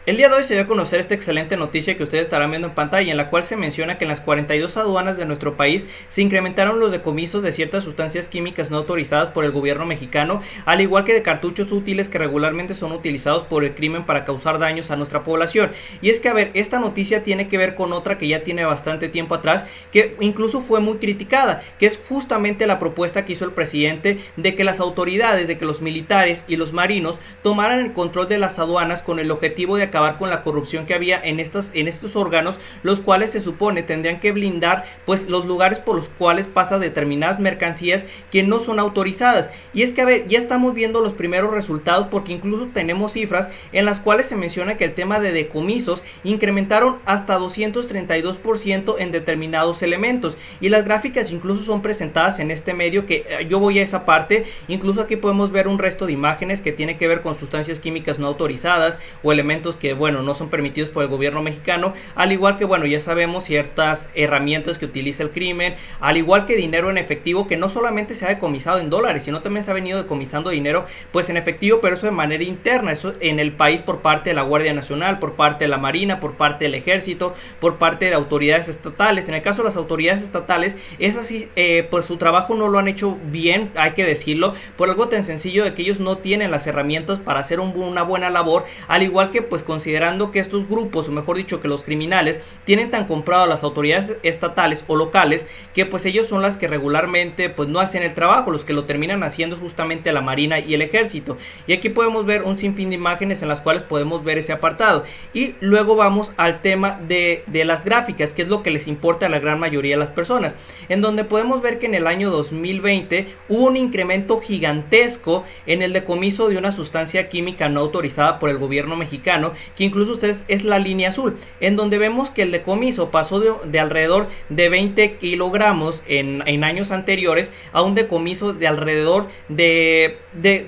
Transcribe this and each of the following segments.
El día de hoy se dio a conocer esta excelente noticia que ustedes estarán viendo en pantalla, en la cual se menciona que en las 42 aduanas de nuestro país se incrementaron los decomisos de ciertas sustancias químicas no autorizadas por el gobierno mexicano, al igual que de cartuchos útiles que regularmente son utilizados por el crimen para causar daños a nuestra población. Y es que, a ver, esta noticia tiene que ver con otra que ya tiene bastante tiempo atrás, que incluso fue muy criticada, que es justamente la propuesta que hizo el presidente de que las autoridades, de que los militares y los marinos tomaran el control de las aduanas con el objetivo de acabar con la corrupción que había en estos órganos, los cuales se supone tendrían que blindar pues los lugares por los cuales pasa determinadas mercancías que no son autorizadas. Y es que, a ver, ya estamos viendo los primeros resultados, porque incluso tenemos cifras en las cuales se menciona que el tema de decomisos incrementaron hasta 232% en determinados elementos, y las gráficas incluso son presentadas en este medio, que yo voy a esa parte. Incluso aquí podemos ver un resto de imágenes que tiene que ver con sustancias químicas no autorizadas o elementos que, bueno, no son permitidos por el gobierno mexicano, al igual que, bueno, ya sabemos ciertas herramientas que utiliza el crimen, al igual que dinero en efectivo, que no solamente se ha decomisado en dólares, sino también se ha venido decomisando dinero pues en efectivo, pero eso de manera interna, eso en el país, por parte de la Guardia Nacional, por parte de la Marina, por parte del Ejército, por parte de autoridades estatales. En el caso de las autoridades estatales, es así, pues su trabajo no lo han hecho bien, hay que decirlo, por algo tan sencillo de que ellos no tienen las herramientas para hacer una buena labor, al igual que pues considerando que estos grupos, o mejor dicho que los criminales, tienen tan comprado a las autoridades estatales o locales, que pues ellos son las que regularmente pues no hacen el trabajo, los que lo terminan haciendo justamente la Marina y el Ejército. Y aquí podemos ver un sinfín de imágenes en las cuales podemos ver ese apartado. Y luego vamos al tema de las gráficas, que es lo que les importa a la gran mayoría de las personas, en donde podemos ver que en el año 2020 hubo un incremento gigantesco en el decomiso de una sustancia química no autorizada por el gobierno mexicano, que incluso ustedes es la línea azul, en donde vemos que el decomiso pasó de alrededor de 20 kilogramos en años anteriores a un decomiso de alrededor de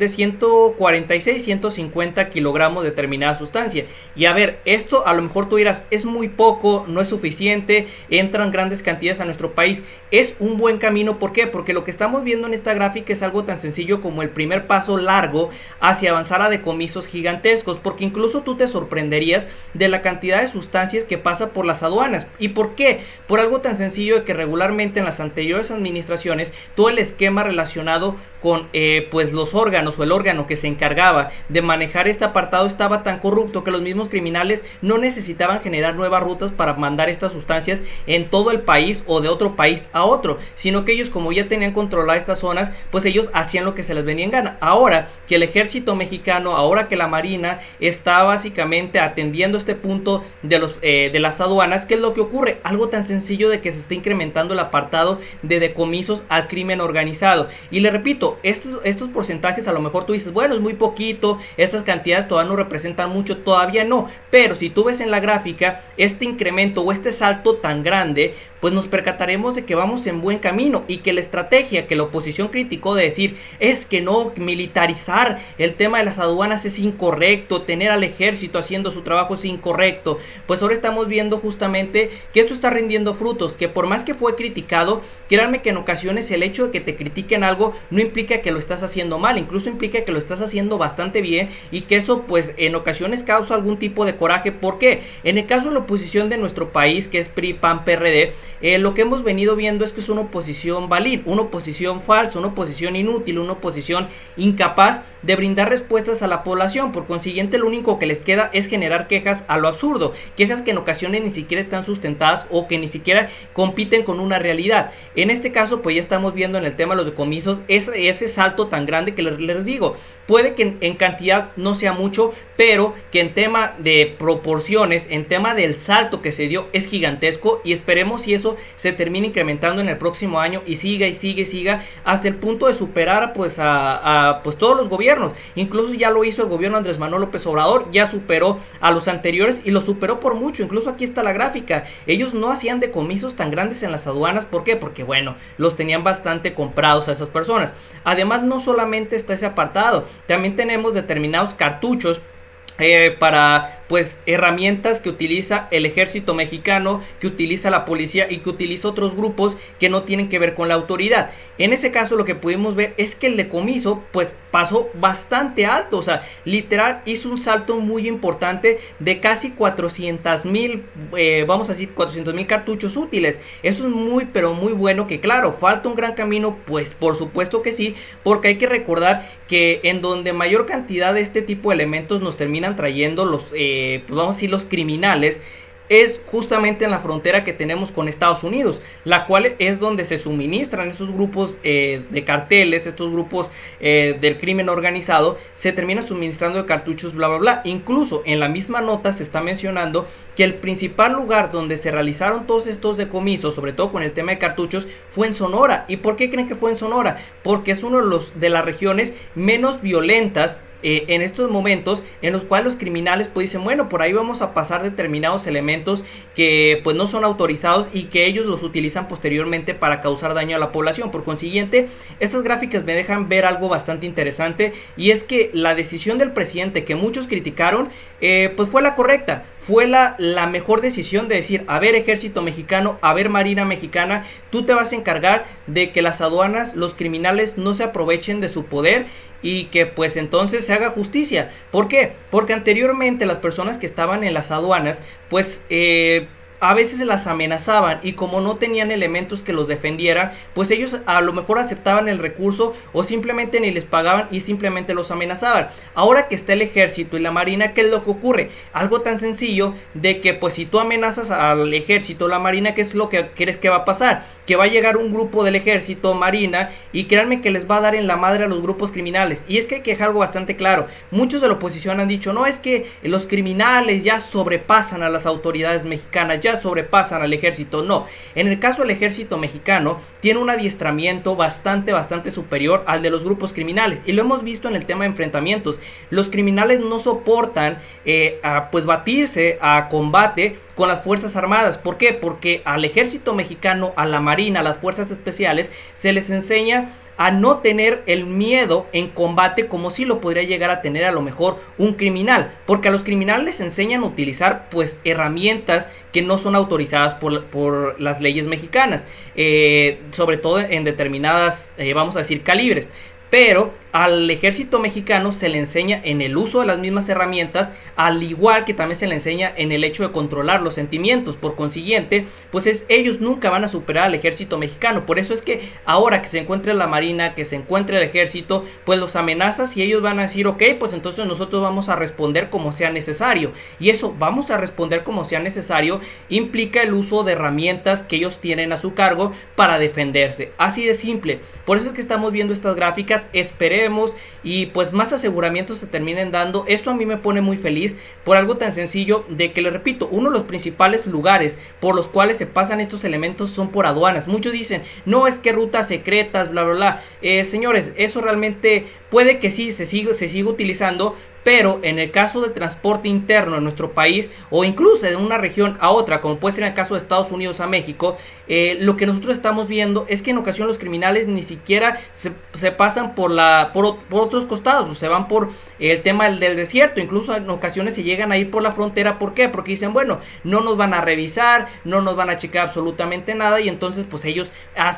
146, 150 kilogramos de determinada sustancia. Y a ver, esto a lo mejor tú dirás, es muy poco, no es suficiente, entran grandes cantidades a nuestro país. Es un buen camino, ¿por qué? Porque lo que estamos viendo en esta gráfica es algo tan sencillo como el primer paso largo hacia avanzar a decomisos gigantescos, porque incluso tú te sorprenderías de la cantidad de sustancias que pasa por las aduanas. ¿Y por qué? Por algo tan sencillo de que regularmente en las anteriores administraciones todo el esquema relacionado con pues los órganos o el órgano que se encargaba de manejar este apartado estaba tan corrupto que los mismos criminales no necesitaban generar nuevas rutas para mandar estas sustancias en todo el país o de otro país a otro, sino que ellos, como ya tenían controladas estas zonas, pues ellos hacían lo que se les venía en gana. Ahora que el ejército mexicano, ahora que la Marina está básicamente atendiendo este punto de las aduanas, ¿qué es lo que ocurre? Algo tan sencillo de que se está incrementando el apartado de decomisos al crimen organizado. Y le repito, estos porcentajes a lo mejor tú dices, bueno, es muy poquito, estas cantidades todavía no representan mucho, todavía no, pero si tú ves en la gráfica este incremento o este salto tan grande, pues nos percataremos de que vamos en buen camino, y que la estrategia que la oposición criticó de decir, es que no, militarizar el tema de las aduanas es incorrecto, tener al ejército haciendo su trabajo es incorrecto, pues ahora estamos viendo justamente que esto está rindiendo frutos, que por más que fue criticado, créanme que en ocasiones el hecho de que te critiquen algo no implica que lo estás haciendo mal, incluso implica que lo estás haciendo bastante bien, y que eso pues en ocasiones causa algún tipo de coraje. ¿Por qué? En el caso de la oposición de nuestro país, que es PRI, PAN, PRD, lo que hemos venido viendo es que es una oposición balín, una oposición falsa, una oposición inútil, una oposición incapaz de brindar respuestas a la población. Por consiguiente, lo único que les queda es generar quejas a lo absurdo, quejas que en ocasiones ni siquiera están sustentadas o que ni siquiera compiten con una realidad. En este caso, pues ya estamos viendo en el tema de los decomisos ese salto tan grande que les digo, puede que en cantidad no sea mucho, pero que en tema de proporciones, en tema del salto que se dio, es gigantesco, y esperemos si eso se termine incrementando en el próximo año y siga hasta el punto de superar pues a pues todos los gobiernos. Incluso ya lo hizo el gobierno Andrés Manuel López Obrador, ya superó a los anteriores y lo superó por mucho. Incluso aquí está la gráfica, ellos no hacían decomisos tan grandes en las aduanas. ¿Por qué? Porque bueno, los tenían bastante comprados a esas personas. Además, no solamente está ese apartado, también tenemos determinados cartuchos pues herramientas que utiliza el ejército mexicano, que utiliza la policía y que utiliza otros grupos que no tienen que ver con la autoridad. En ese caso lo que pudimos ver es que el decomiso pues pasó bastante alto, o sea, literal hizo un salto muy importante de casi 400,000, vamos a decir 400,000 cartuchos útiles. Eso es muy pero muy bueno, que claro, falta un gran camino, pues por supuesto que sí, porque hay que recordar que en donde mayor cantidad de este tipo de elementos nos terminan trayendo los, pues vamos a decir los criminales, es justamente en la frontera que tenemos con Estados Unidos, la cual es donde se suministran estos grupos de carteles, estos grupos del crimen organizado, se terminan suministrando de cartuchos, bla bla bla. Incluso en la misma nota se está mencionando que el principal lugar donde se realizaron todos estos decomisos, sobre todo con el tema de cartuchos, fue en Sonora. ¿Y por qué creen que fue en Sonora? Porque es uno de las regiones menos violentas en estos momentos, en los cuales los criminales pues dicen, bueno, por ahí vamos a pasar determinados elementos que pues no son autorizados y que ellos los utilizan posteriormente para causar daño a la población. Por consiguiente, estas gráficas me dejan ver algo bastante interesante, y es que la decisión del presidente, que muchos criticaron, pues fue la correcta. Fue la mejor decisión de decir, a ver, ejército mexicano, a ver, marina mexicana, tú te vas a encargar de que las aduanas, los criminales no se aprovechen de su poder y que pues entonces se haga justicia. ¿Por qué? Porque anteriormente las personas que estaban en las aduanas pues a veces las amenazaban, y como no tenían elementos que los defendieran, pues ellos a lo mejor aceptaban el recurso o simplemente ni les pagaban y simplemente los amenazaban. Ahora que está el ejército y la marina, ¿qué es lo que ocurre? Algo tan sencillo de que pues si tú amenazas al ejército o la marina, ¿qué es lo que crees que va a pasar? Que va a llegar un grupo del ejército, marina, y créanme que les va a dar en la madre a los grupos criminales. Y es que hay que dejar algo bastante claro. Muchos de la oposición han dicho, no, es que los criminales ya sobrepasan a las autoridades mexicanas, ya sobrepasan al ejército. No, en el caso del ejército mexicano tiene un adiestramiento bastante superior al de los grupos criminales, y lo hemos visto en el tema de enfrentamientos. Los criminales no soportan pues batirse a combate con las fuerzas armadas. ¿Por qué? Porque al ejército mexicano, a la marina, a las fuerzas especiales se les enseña a no tener el miedo en combate como si lo podría llegar a tener a lo mejor un criminal, porque a los criminales les enseñan a utilizar pues herramientas que no son autorizadas por las leyes mexicanas, sobre todo en determinadas, vamos a decir, calibres. Pero al ejército mexicano se le enseña en el uso de las mismas herramientas, al igual que también se le enseña en el hecho de controlar los sentimientos. Por consiguiente, pues ellos nunca van a superar al ejército mexicano. Por eso es que ahora que se encuentre la marina, que se encuentre el ejército, pues los amenazas y ellos van a decir, ok, pues entonces nosotros vamos a responder como sea necesario. Y eso, vamos a responder como sea necesario, implica el uso de herramientas que ellos tienen a su cargo para defenderse. Así de simple. Por eso es que estamos viendo estas gráficas. Esperemos y pues más aseguramientos se terminen dando. Esto a mí me pone muy feliz por algo tan sencillo de que, les repito, uno de los principales lugares por los cuales se pasan estos elementos son por aduanas. Muchos dicen, no, es que rutas secretas, bla bla bla. Señores, eso realmente puede que sí se siga utilizando, pero en el caso de transporte interno en nuestro país, o incluso de una región a otra, como puede ser en el caso de Estados Unidos a México, lo que nosotros estamos viendo es que en ocasión los criminales ni siquiera se pasan por otros costados, o se van por el tema del desierto. Incluso en ocasiones se llegan a ir por la frontera. ¿Por qué? Porque dicen, bueno, no nos van a revisar, no nos van a checar absolutamente nada, y entonces pues ellos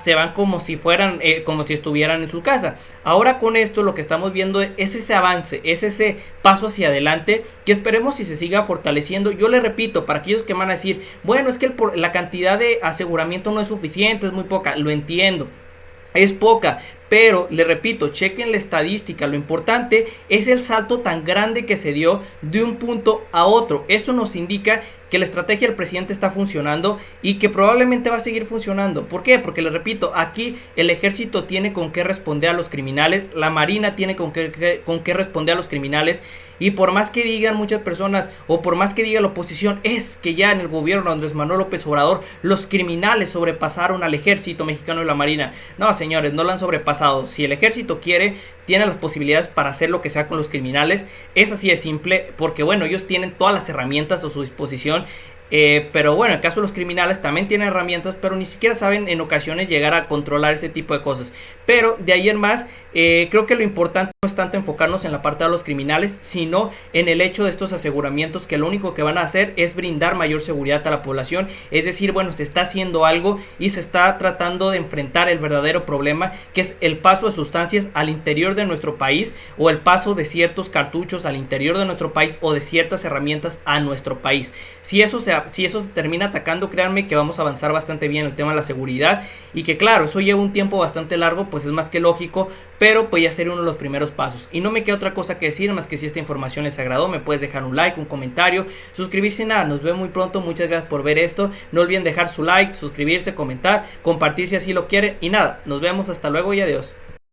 se van como si fueran, como si estuvieran en su casa. Ahora con esto lo que estamos viendo es ese avance, es ese paso hacia adelante, que esperemos si se siga fortaleciendo. Yo les repito, para aquellos que van a decir, bueno, es que la cantidad de aseguramiento no es suficiente, es muy poca, lo entiendo, es poca, pero les repito, chequen la estadística. Lo importante es el salto tan grande que se dio de un punto a otro. Esto nos indica que la estrategia del presidente está funcionando y que probablemente va a seguir funcionando. ¿Por qué? Porque les repito, aquí el ejército tiene con qué responder a los criminales, la marina tiene con qué responder a los criminales, y por más que digan muchas personas, o por más que diga la oposición, es que ya en el gobierno de Andrés Manuel López Obrador los criminales sobrepasaron al ejército mexicano y la marina. No, señores, no lo han sobrepasado. Si el ejército quiere, tiene las posibilidades para hacer lo que sea con los criminales. Es así de simple, porque bueno, ellos tienen todas las herramientas a su disposición. Pero bueno, en el caso de los criminales también tienen herramientas, pero ni siquiera saben en ocasiones llegar a controlar ese tipo de cosas. Pero de ahí en más, creo que lo importante no es tanto enfocarnos en la parte de los criminales, sino en el hecho de estos aseguramientos que lo único que van a hacer es brindar mayor seguridad a la población. Es decir, bueno, se está haciendo algo y se está tratando de enfrentar el verdadero problema, que es el paso de sustancias al interior de nuestro país, o el paso de ciertos cartuchos al interior de nuestro país, o de ciertas herramientas a nuestro país. Si eso se termina atacando, créanme que vamos a avanzar bastante bien en el tema de la seguridad, y que claro, eso lleva un tiempo bastante largo, pues es más que lógico, pero pues ya sería uno de los primeros pasos. Y no me queda otra cosa que decir, más que si esta información les agradó, me puedes dejar un like, un comentario, suscribirse y nada, nos vemos muy pronto, muchas gracias por ver esto, no olviden dejar su like, suscribirse, comentar, compartir si así lo quieren, y nada, nos vemos hasta luego y adiós.